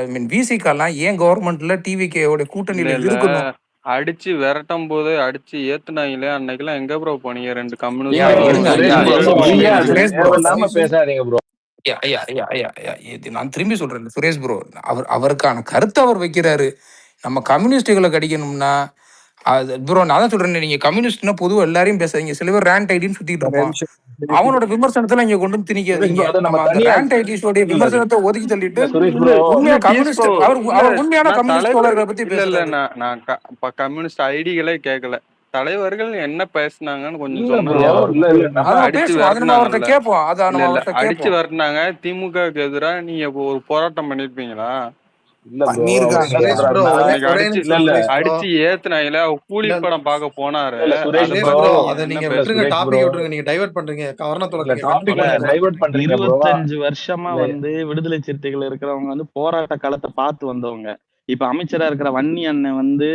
ஐ மீன் விசிகாலாம் ஏன் கவர்மெண்ட்ல டிவிகேயோட இல்ல கூட்டணியில இல்ல இருக்கணும். அடிச்சு விரட்டும் போது அடிச்சு ஏத்துனாங்களே அன்னைக்கெல்லாம் எங்க ப்ரோ போனீங்க? 2 ஐயா கம்யூனிஸ்ட் இருங்க ஒரு ஐயா சுரேஷ் ப்ரோ ஐயா ஓபிசி சுரேஷ் ப்ரோ தேவையில்லாம பேசாதீங்க ப்ரோ. ஐயா ஐயா ஐயா ஐயா ஐயா நான் திரும்பி சொல்றேன் சுரேஷ் ப்ரோ அவருக்கான கருத்தை அவர் வைக்கிறாரு. நம்ம கம்யூனிஸ்டுகளை கடிக்கணும்னா அது ப்ரோ நான் தான் சொல்றேன் நீங்க கம்யூனிஸ்ட்னா பொதுவாக எல்லாரையும் பேசாதீங்க. சில பேர் ரேண்ட் ஐடின்னு சுத்திட்டு ஒரே இருப்பான். நிமிஷம் அவனோட விமர்சனத்துல இங்க கொண்டு வந்து சுரேஷ் திணிக்காதீங்க. ப்ரோ அதை நம்ம நம்ம அந்த தனியா ரேண்ட் ஐடிஸோடைய இல்ல விமர்சனத்தை ஒதுக்கி தள்ளிட்டு இல்ல சுரேஷ் ப்ரோ உண்மையா இல்ல கம்யூனிஸ்ட் டிஎஸ்கோ அவர் இல்ல அவர் உண்மையான நான் கம்யூனிஸ்ட் தலைவர் தோழர்களை பத்தி இல்ல பேசுறாரு. நான் கம்யூனிஸ்ட் ஐடிகளே கேட்கல. தலைவர்கள் என்ன பேசுனாங்கன்னு கொஞ்சம் இல்ல சொன்னா ப்ரோ நல்லா இல்ல இருக்கும். இல்ல நம்ம அதான் அடிச்சு பேசுவோம். அதை நம்ம அவர்கிட்ட விரட்டினாங்கல்ல. கேட்போம். அதை இல்ல நம்ம இல்ல அவர்கிட்ட அடிச்சு கேட்போம். விரட்டினாங்க. திமுகவுக்கு எதிராக நீங்க ஒரு போராட்டம் பண்ணிருப்பீங்களா? இல்ல ப்ரோ அவர் பண்ணியிருக்காங்க. என்ன சுரேஷ் ப்ரோ சொல்றாருன்னா அன்னைக்கு ஒரே அடிச்சு இல்ல நிமிஷம் இல்ல சுரேஷ் ப்ரோ. அடிச்சு ஏத்துனாங்களே கூலி இல்ல படம் பார்க்க போனாரு. இல்ல சுரேஷ் அதை ப்ரோ சுரேஷ் பத்தி ப்ரோ நீங்க அதை என்ன நீங்க இல்ல விட்டுருங்க, சுரேஷ் டாபிக் ப்ரோ விட்டுருங்க, நீங்க டைவர்ட் பண்றீங்க. கவர்னத்தோட இல்ல நீங்க டாபிக் கண்டினியூ பண்ணுங்க. டைவர்ட் பண்றீங்க ப்ரோ. 25 வருஷமா இல்ல வந்து விடுதலை சிறுத்தைகள் இருக்கிறவங்க வந்து போராட்ட காலத்தை பார்த்து வந்தவங்க. இப்ப அமைச்சரா இருக்கிற வன்னி அண்ணன் வந்து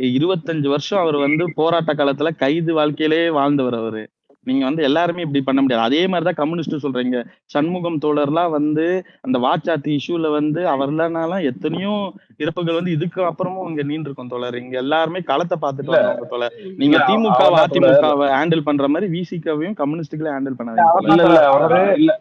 25 வருஷம் அவர் வந்து போராட்ட காலத்துல கைது வாழ்க்கையிலே வாழ்ந்தவர் அவரு. நீங்க வந்து எல்லாருமே இப்படி பண்ண முடியாது. அதே மாதிரிதான் கம்யூனிஸ்ட் சொல்றீங்க. சண்முகம் தோழர்லாம் வந்து அந்த வாச்சாத்தி இஷ்யூல வந்து அவர் இல்லைனாலும் எத்தனையோ இறப்புகள் வந்து இதுக்கு அப்புறமும் இங்க நீண்டிருக்கும் தோழர். இங்க எல்லாருமே களத்தை பார்த்துட்டு இல்ல வந்தவங்க தோழர். இல்ல நீங்க திமுக அவர் தான் தோழர். அதிமுகவை ஹேண்டில் பண்ற மாதிரி விசிகாவையும் கம்யூனிஸ்டுகளே ஹேண்டில் பண்ணாதீங்க அவர் தோழர். இல்ல தான் இல்ல அவரு இல்ல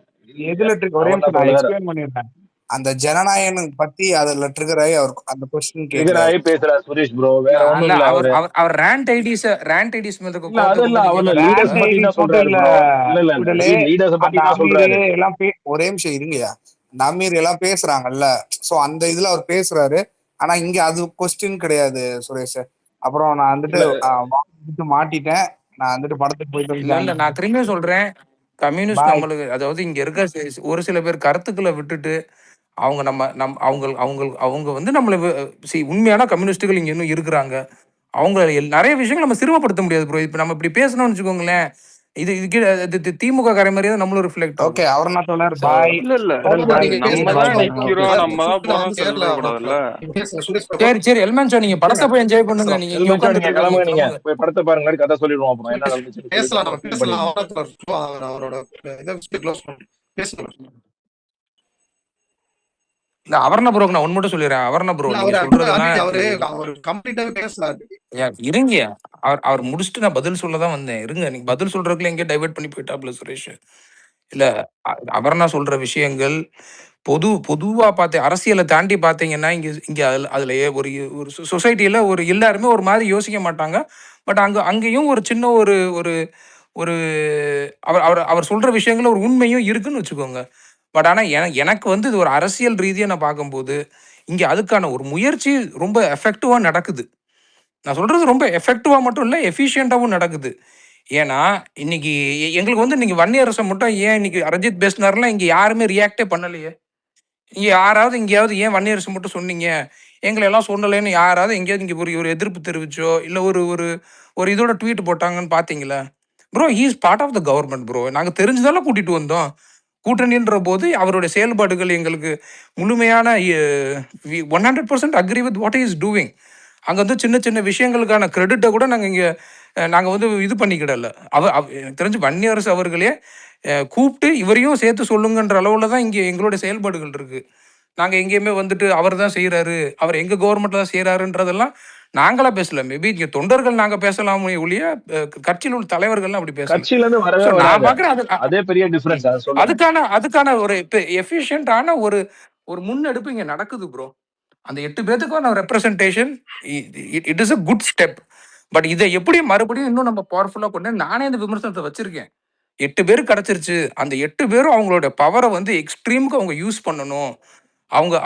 எதுல ஒரே அவர் நிமிஷம் தான் நான் தோழர். எக்ஸ்பிளைன் பண்ணிடுறேன். அந்த ஜனநாயகம் பத்தி அதுல ட்ரிகர் ஆகி அவர் அந்த கொஸ்டின் ட்ரிகர் கேக்குறாரு. ஆகி பேசுறாரு சுரேஷ் ப்ரோ. வேற ஒண்ணும் அல்ல இல்ல அவர் அவரு. அவர் அவர் ரேண்ட் ஐடிஸ் மேல இருக்க இல்ல கோவத்தை அது இல்ல கொண்டு வந்து அவரு கேட்கறாரு. லீடர்ஸ் ரேண்ட் பத்தி ஐடிஸ் தான் மட்டும் சொல்றாரு இல்ல ப்ரோ. இல்ல இல்ல விடலே, லீடர்ஸ் அந்த பத்தி தான் அமீர் சொல்றாரு. எல்லாம் ஒரே நிமிஷம் இருங்கய்யா. அந்த அமீர் எல்லாம் பேசுறாங்கல்ல, சோ அந்த இதுல அவர் பேசுறாரு. ஆனா இங்க அது கொஸ்டின் கிடையாது சுரேஷ். அப்புறம் நான் வந்துட்டு மாட்டிட்டேன். நான் வந்துட்டு படத்துக்கு போயிட்டு இல்ல இல்ல வந்து நான் திரும்பியும் சொல்றேன் கம்யூனிஸ்ட் பாய். நம்மளுக்கு அதாவது இங்க இருக்க ஒரு சில பேர் கருத்துக்களை விட்டுட்டு அவங்க அவங்க அவங்க அவங்க வந்து நம்மளை உண்மையான கம்யூனிஸ்டுகள் இங்க இன்னும் இருக்கிறாங்க. அவங்க நிறைய விஷயங்கள் நம்ம சிறுமப்படுத்த முடியாது ப்ரோ. இப்ப நம்ம இப்படி பேசணும்னு வச்சுக்கோங்களேன் இது திமுக காரை மாதிரியே தான் நம்மளும் ரிஃப்ளெக்ட் ஆகும். ஓகே அவர் நான் சொன்னார் பாய். இல்ல இல்ல நீங்க அது நம்ம தான் பேசுங்க. நிக்கிறோம், அதாவது நம்ம தான் நான் போறோம் வந்து கேரளா சொல்லிட கூடாதுல்ல. நீங்க பேசுங்க சுரேஷ் ப்ரோ. சரி சரி எல்மேன் சார் நீங்க படத்தை போய் என்ஜாய் பண்ணுங்க. நீங்க இங்க எல்மன் சார் உட்காந்துட்டு நீங்க கிளம்புங்க. நீங்க கிளம்புங்க. போய் படத்தை பாருங்க. கதை சொல்லிடுவோம் அப்புறம் என்ன நடந்துச்சுன்னு சொல்லிட்டு பேசலாம், அப்புறம் நம்ம feel பேசலாம். பண்ணிடுவோம். அவரோட இதை க்ளோஸ் பண்ணி பேசலாம். இல்ல அவர்ண ப்ரோக்கு நான் ஒன்னு மட்டும் சொல்லிடுறேன். அவர்ண ப்ரோ இல்ல நீங்க அவரு சொல்றதெல்லாம் அவரு கம்ப்ளீட்டாவே பேசலாம். இருங்க. அவர் முடிச்சுட்டு நான் பதில் சொல்ல தான் வந்தேன். இருங்க நீங்க பதில் சொல்றதுக்குள்ள எங்கேயும் டைவர்ட் பண்ணி போயிட்டாப்ல சுரேஷ். இல்ல அவர்ணா சொல்ற விஷயங்கள் பொதுவா பார்த்து அரசியலை தாண்டி பார்த்தீங்கன்னா இங்க இங்க அதுல ஒரு ஒரு சொசைட்டில ஒரு எல்லாருமே ஒரு மாதிரி யோசிக்க மாட்டாங்க. பட் அங்கேயும் ஒரு சின்ன ஒரு ஒரு ஒரு அவர் அவர் அவர் சொல்ற விஷயங்கள் ஒரு உண்மையும் இருக்குன்னு வச்சுக்கோங்க. பட் ஆனா எனக்கு வந்து இது ஒரு அரசியல் ரீதியா நான் பார்க்கும்போது இங்க அதுக்கான ஒரு முயற்சி ரொம்ப எஃபெக்டிவா நடக்குது. நான் சொல்றது ரொம்ப எஃபெக்டிவா மட்டும் இல்ல எஃபிஷியன்ட்டாவும் நடக்குது. ஏன்னா இன்னைக்கு எங்களுக்கு வந்து நீங்க வன்னியரசன் மட்டும் ஏன் இன்னைக்கு அரிஜித் பேசினார்லாம் இங்க யாருமே ரியாக்டே பண்ணலையே. இங்க யாராவது எங்கேயாவது ஏன் வன்னியரசு மட்டும் சொன்னீங்க எங்களை எல்லாம் சொல்லலைன்னு யாராவது எங்கேயாவது இங்க ஒரு ஒரு எதிர்ப்பு தெரிவிச்சோ இல்ல ஒரு ஒரு ஒரு இதோட ட்வீட் போட்டாங்கன்னு பாத்தீங்களா? Bro he is part of the government bro. நாங்க தெரிஞ்சுதால கூட்டிட்டு வந்தோம். கூட்டணின்ற போது அவருடைய செயல்பாடுகள் எங்களுக்கு முழுமையான 100% agree with what is doing. அங்க வந்து சின்ன சின்ன விஷயங்களுக்கான கிரெடிட்டை கூட நாங்க இங்க நாங்க வந்து இது பண்ணிக்கிடல. எனக்கு தெரிஞ்சு வன்னியரசு அவர்களே கூப்பிட்டு இவரையும் சேர்த்து சொல்லுங்கன்ற அளவுல தான் இங்க எங்களுடைய செயல்பாடுகள் இருக்கு. நாங்க எங்கேயுமே வந்துட்டு அவர் தான் செய்யறாரு, அவர் எங்க கவர்மெண்ட்ல தான் செய்யறாருன்றதெல்லாம் நாங்களா பேசல. மேபி இங்க தொண்டர்கள் நாங்க பேசலாமே ஒழிய கட்சியில் உள்ள தலைவர்கள்லாம் அப்படி பேசல. கட்சியில இருந்து வரவே ஸோ நான் வராது. பார்க்குறேன் அது அதே பெரிய டிஃபரன்ஸ். அதை சொல்லுங்க. அதுக்கான ஒரு எஃபிஷியன்டான ஒரு முன்னெடுப்பு இங்க நடக்குது ப்ரோ. அந்த 8 பேத்துக்கான representation it is a good step. But இதை எப்படி மறுபடியும் இன்னும் நம்ம பவர்ஃபுல்லா கொண்டு நானே இந்த விமர்சனத்தை வச்சிருக்கேன். 8 பேர் கிடைச்சிருச்சு. அந்த 8 பேரும் அவங்களோட பவரை வந்து எக்ஸ்ட்ரீமுக்கு அவங்க யூஸ் பண்ணணும்.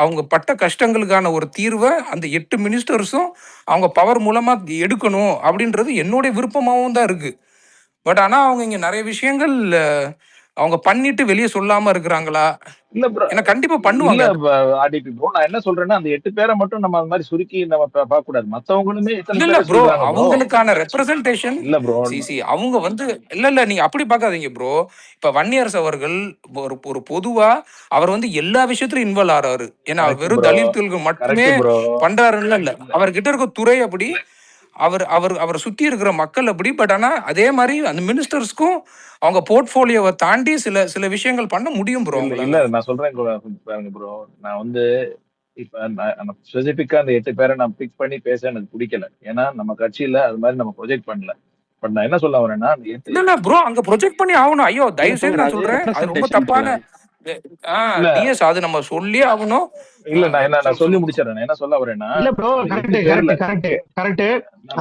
அவங்க பட்ட கஷ்டங்களுக்கான ஒரு தீர்வை அந்த 8 மினிஸ்டர்ஸும் அவங்க பவர் மூலமா எடுக்கணும் அப்படின்றது என்னுடைய விருப்பமாகவும் தான் இருக்கு. பட் ஆனா அவங்க இங்க நிறைய விஷயங்கள் அவங்க பண்ணிட்டு வெளியே சொல்லாம இருக்கிறாங்களா? இல்ல ப்ரோ, ஏன்னா கண்டிப்பா இல்ல பண்ணுவாங்க. ஆர்டிபி ப்ரோ, நான் என்ன சொல்றேன்னா அந்த 8 பேரை மட்டும் நம்ம அந்த மாதிரி சுருக்கி நம்ம பார்க்க கூடாது. மத்தவங்களுமே எத்தனை இல்ல பேரை ப்ரோ, சொல்றாங்க ப்ரோ. அவங்களுக்கான ரெப்ரசன்டேஷன் இல்ல ப்ரோ, அவங்க வந்து இல்ல நீங்க அப்படி பார்க்காதீங்க ப்ரோ. இப்ப வன்னியரசு அவர்கள் ஒரு பொதுவா அவர் வந்து எல்லா விஷயத்திலும் இன்வால்வ் ஆறாரு. ஏன்னா அவர் கரெக்ட் வெறும் ப்ரோ, தலித்துகளுக்கு மட்டுமே கரெக்ட் ப்ரோ. பண்றாருன்னு இல்ல, அவர்கிட்ட இருக்க துறை அப்படி, அவரை சுத்தி இருக்கிற மக்கள் அப்படி. பட் ஆனா அதே மாதிரி அந்த மினிஸ்டர்ஸ்க்கும் அவங்க போர்ட்போலியோவை தாண்டி சில விஷயங்கள் பண்ண முடியும் ப்ரோ. இல்ல இல்ல நான் சொல்றேன் பாருங்க ப்ரோ, நான் வந்து இப்ப நான் ஸ்பெசிபிக்கா அந்த 8 பேரை நான் பிக் பண்ணி பேச எனக்கு பிடிக்கல. ஏன்னா நம்ம கட்சியில அது மாதிரி நம்ம ப்ரொஜெக்ட் பண்ணல. பட் நான் என்ன சொல்ல வரேன்னா அந்த 8 இல்ல ப்ரோ, அங்க ப்ரொஜெக்ட் பண்ணி ஆகணும். ஐயோ தயவு செய்து நான் அது சொல்றேன், அது ரொம்ப representation தப்பான இல்ல டிஎஸ். அது நம்ம சொல்லியே ஆகணும். இல்ல நான் சொல்லி முடிச்சிடறேன். நான் என்ன சொல்ல வரேன்னா இல்ல ப்ரோ, அந்த 8 கரெக்ட் பேர்ல கரெக்ட்.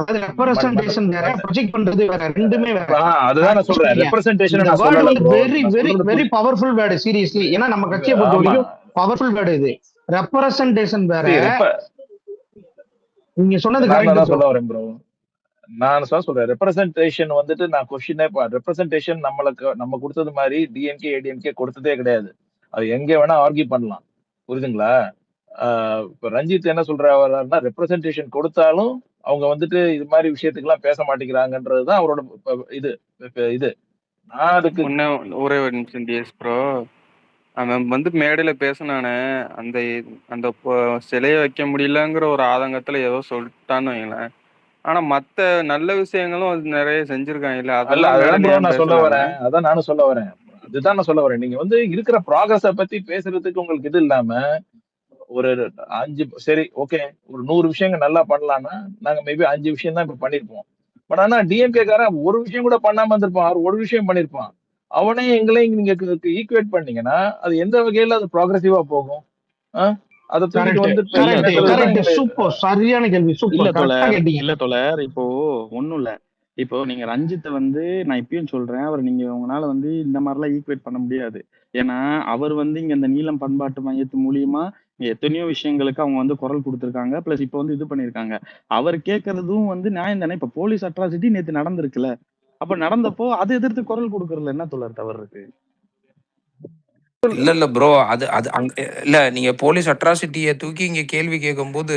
அது ரெப்ரசன்டேஷன் வேற, ப்ரொஜெக்ட் பண்றது வேற, ரெண்டுமே வேற. அதுதான் நான் சொல்றேன். ரெப்ரசன்டேஷன் இந்த நான் வேர்டு சொல்லல வந்து bro. Very very very powerful word seriously. ஏன்னா நம்ம கட்சியை பொறுத்த ஆமா, வரைக்கும் பவர்ஃபுல் வேர்டு இது. ரெப்ரசன்டேஷன் வேற. சரி, நீங்க சொன்னது நான் கரெக்ட் தான் சொல்ல வரேன் ப்ரோ. நான் சொல்றேன் ரெப்ரசன்டேஷன் வந்துட்டு நான் கொஸ்டினே ரெப்ரசன்டேஷன் நம்ம கொடுத்தது மாதிரி டிஎம்கே ஏடிஎம்கே கொடுத்ததே கிடையாது. அது எங்க வேணா ஆர்கியூ பண்ணலாம், புரியுதுங்களா? இப்ப ரஞ்சித் என்ன சொல்றாருன்னா ரெப்ரசன்டேஷன் கொடுத்தாலும் அவங்க வந்துட்டு இது மாதிரி விஷயத்துக்கு எல்லாம் பேச மாட்டேங்கிறாங்கன்றதுதான் அவரோட இது. நான் அதுக்கு ஒரே ஒரு நிமிஷம் டிஎஸ் ப்ரோ. அவன் வந்து மேடையில பேசினானே, அந்த அந்த சிலையை வைக்க முடியலங்கிற ஒரு ஆதங்கத்துல ஏதோ சொல்லிட்டான்னு வைங்களேன். ஆனா மத்த நல்ல விஷயங்களும் அது நிறைய செஞ்சிருக்காங்க இல்ல, அதெல்லாம் அதுதான் ப்ரோ நான் சொல்ல பேசலாம். வரேன். அதான் நானும் சொல்ல வரேன். அதுதான் நான் சொல்ல வரேன். நீங்க வந்து இருக்கிற ப்ராக்ரஸ பத்தி பேசுறதுக்கு உங்களுக்கு இது இல்லாம ஒரு 5 சரி ஓகே, ஒரு 100 விஷயங்கள் நல்லா பண்ணலாம்னா நாங்க மேபி 5 விஷயம் தான் இப்ப பண்ணிருப்போம். பட் ஆனா டிஎம்கே காரன் ஒரு விஷயம் கூட பண்ணாம இருந்திருப்பான். ஒரு விஷயம் பண்ணிருப்பான். அவனே எங்களையும் நீங்க ஈக்குவேட் பண்ணீங்கன்னா அது எந்த வகையில அது ப்ராக்ரஸிவா போகும்? அதை தூக்கிட்டு வந்து சூப்பர், சரியான கேள்வி. இல்ல தோழர், இப்போ ஒண்ணும் இல்ல. இப்போ நீங்க ரஞ்சித்தை வந்து நான் இப்பயும் சொல்றேன், அவர் நீங்க உங்களால வந்து இந்த மாதிரிலாம் ஈக்குவேட் பண்ண முடியாது. ஏன்னா அவர் வந்து இங்க இந்த நீலம் பண்பாட்டு மையத்து மூலியமா எத்தனையோ விஷயங்களுக்கு அவங்க வந்து குரல் கொடுத்திருக்காங்க. பிளஸ் இப்ப வந்து இது பண்ணிருக்காங்க. அவர் கேட்கறதும் வந்து நியாயம் தானே. இப்ப போலீஸ் அட்ராசிட்டி நேத்து நடந்திருக்குல்ல, அப்ப நடந்தப்போ அதை எதிர்த்து குரல் கொடுக்கறதுல என்ன தோழர் தவறு இருக்கு? இல்ல ப்ரோ, அது இல்ல நீங்க போலீஸ் அட்ராசிட்டியை தூக்கி இங்க கேள்வி கேட்கும் போது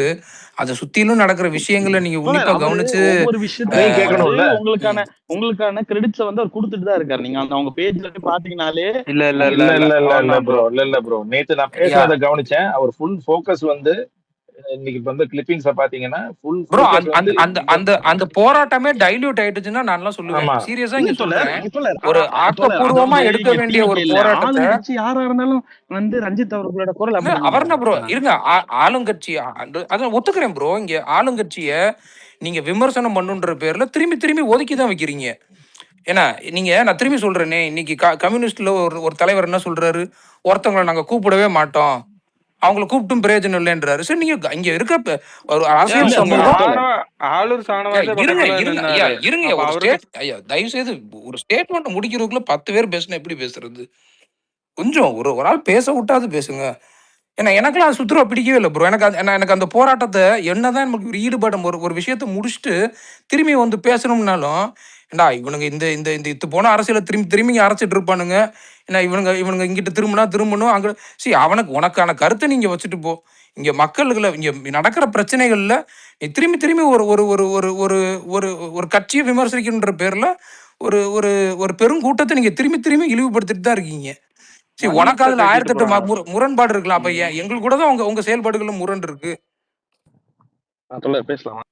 அதை சுத்திலும் நடக்கிற விஷயங்களை நீங்க உன்னிப்பா கவனிச்சு ஒவ்வொரு விஷயத்தையும் உங்களுக்கான கிரெடிட்ஸ் வந்து அவர் கொடுத்துட்டு தான் இருக்காரு. நீங்க அவங்க பேஜ்ல பாத்தீங்கன்னாலே இல்ல ப்ரோ, நேத்து நான் பேசுறத கவனிச்சேன். அவர் ஃபுல் ஃபோக்கஸ் வந்து இன்னைக்கு வந்து கிளிப்பிங்ஸ பாத்தீங்கன்னா ஃபுல் ப்ரோ அந்த போராட்டமே டைல்யூட் ஆயிடுச்சுன்னா நான் சொல்லுவேன். சீரியஸா இங்க சொல்றேன், ஒரு ஆக்கப்பூர்வமா எடுக்க வேண்டிய ஒரு போராட்டத்தை யாரா இருந்தாலும் வந்து ரஞ்சித் அவர்களோட குரல் அவர் ப்ரோ இருங்க, ஆளுங்கட்சி அதான் ஒத்துக்கிறேன் ப்ரோ. இங்க ஆளுங்கட்சிய நீங்க விமர்சனம் பண்ணுன்ற பேர்ல திரும்பி ஒதுக்கிதான் வைக்கிறீங்க. ஏன்னா நான் திரும்பி சொல்றேனே, இன்னைக்கு கம்யூனிஸ்ட்ல ஒரு தலைவர் என்ன சொல்றாரு, ஒருத்தவங்களை நாங்க கூப்பிடவே மாட்டோம், அவங்களை கூப்பிட்டும் பிரயோஜனம் இல்லைன்றாரு. சரி, நீங்க இங்க இருக்க ஒரு அரசியல் சமூகம் இருங்க ஒரு ஸ்டேட் தயவு செய்து ஒரு ஸ்டேட்மெண்ட் முடிக்கிறதுக்குள்ள 10 பேர் பேசணும், எப்படி பேசுறது? கொஞ்சம் ஒரு ஆள் பேச விட்டாது பேசுங்க. ஏன்னா எனக்குலாம் அது சுத்தரவா பிடிக்கவே இல்லை ப்ரோ. எனக்கு அந்த போராட்டத்தை என்னதான் நமக்கு ஒரு ஈடுபாடு ஒரு விஷயத்த முடிச்சுட்டு திரும்பி வந்து பேசணும்னாலும், ஏண்டா இவனுங்க இந்த இத்து போன அரசியலை திரும்பி அரைச்சிட்டு இருப்பானுங்க. ஏன்னா இவனுங்க இங்கிட்ட திரும்பணும் அங்க உனக்கான கருத்தை நீங்க வச்சுட்டு போ. இங்க மக்களுக்குள்ள இங்க நடக்கிற பிரச்சனைகள்ல நீ திரும்பி ஒரு ஒரு ஒரு ஒரு ஒரு ஒரு ஒரு கட்சியை விமர்சிக்கின்ற பேர்ல ஒரு ஒரு ஒரு பெருங்கூட்டத்தை நீங்க திரும்பி இழிவுபடுத்திட்டு தான் இருக்கீங்க. சரி, உனக்கு அதுல 1008 முரண்பாடு இருக்கலாம். அப்ப எங்களுக்கு கூட தான் உங்க செயல்பாடுகளும் முரண் இருக்கு. பேசலாம்.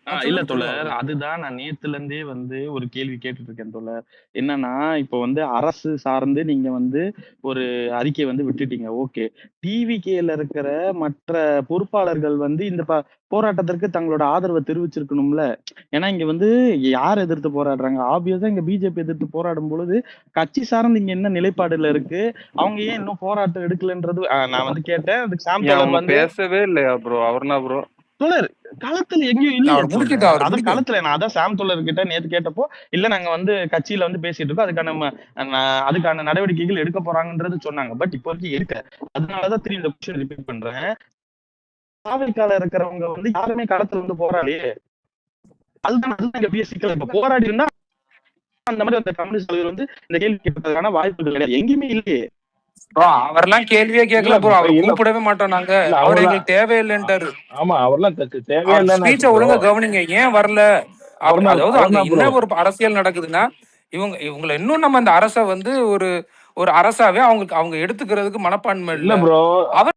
இல்ல சொல்லுங்க சொல்லுங்க தோழர், அதுதான் நான் நேத்துல இருந்தே வந்து ஒரு கேள்வி கேட்டுட்டு இருக்கேன் தோழர். என்னன்னா, இப்போ வந்து அரசு சார்ந்து நீங்க வந்து ஒரு அறிக்கை வந்து விட்டுட்டீங்க. ஓகே. டிவிகேல இருக்கிற மற்ற பொறுப்பாளர்கள் வந்து இந்த போராட்டத்திற்கு தங்களோட ஆதரவ தெரிவிச்சிருக்கணும்ல. ஏன்னா இங்க வந்து யார் எதிர்த்து போராடுறாங்க? ஆப்வியஸா இங்க பிஜேபி எதிர்த்து போராடும் பொழுது, கட்சி சார்ந்து இங்க என்ன நிலைப்பாடுல இருக்கு? அவங்க ஏன் இன்னும் போராட்டம் எடுக்கலன்றது நான் வந்து கேட்டேன். அதுக்கு சாம் ஏன் தோழர் அவங்க வந்து பேசவே இல்லையா ப்ரோ? அவர்னா ப்ரோ தோழர் களத்துல எங்கேயும் இல்லையே அவர் முடிக்கட்டும் தோழர். அவர் அதான் முடிக்கட்டும் களத்துல நான் அதான் சாம் தோழர் கிட்ட நேத்து கேட்டப்போ, இல்ல நாங்க வந்து கட்சியில வந்து பேசிட்டு இருக்கோம். அதுக்கான நடவடிக்கைகள் எடுக்க போறாங்கன்றது சொன்னாங்க. பட் இப்போ வரைக்கும் எடுக்கல. அதனாலதான் திரும்பி இந்த கொஸ்டின் ரிப்பீட் பண்றேன். காவல்கால இருக்கிறவங்க வந்து யாருமே களத்துல வந்து போராடலையே. அதுதான் இங்க பெரிய சிக்கல். இப்ப போராடி இருந்தா அந்த மாதிரி அந்த கம்யூனிஸ்ட் தலைவர் வந்து இந்த கேள்வி கேட்பதற்கான வாய்ப்புகள் கிடையாது. எங்கேயுமே இல்லையே. ப்ரோ அவர்லாம் கேள்வியே இல்ல கேட்கல ப்ரோ. அவர் இல்ல கூப்பிடவே மாட்டோம் நாங்க. இல்ல அவர் அவர்லாம் எங்களுக்கு தேவையில்லைன்ட்டாரு. ஆமா அவர்லாம் தேவையே அவர் இல்லைன்னு ஸ்பீச்சை ப்ரோ. ஒழுங்கா கவனிங்க. ஏன் வரல? அதாவது அங்க அவர்னா ப்ரோ. என்ன ஒரு அரசியல் நடக்குதுன்னா, இவங்களை இன்னும் நம்ம அந்த அரசை வந்து ஒரு ஒரு அரசாவே அவங்க எடுத்துக்கிறதுக்கு மனப்பான்மை இல்ல இல்ல. ப்ரோ. அவர்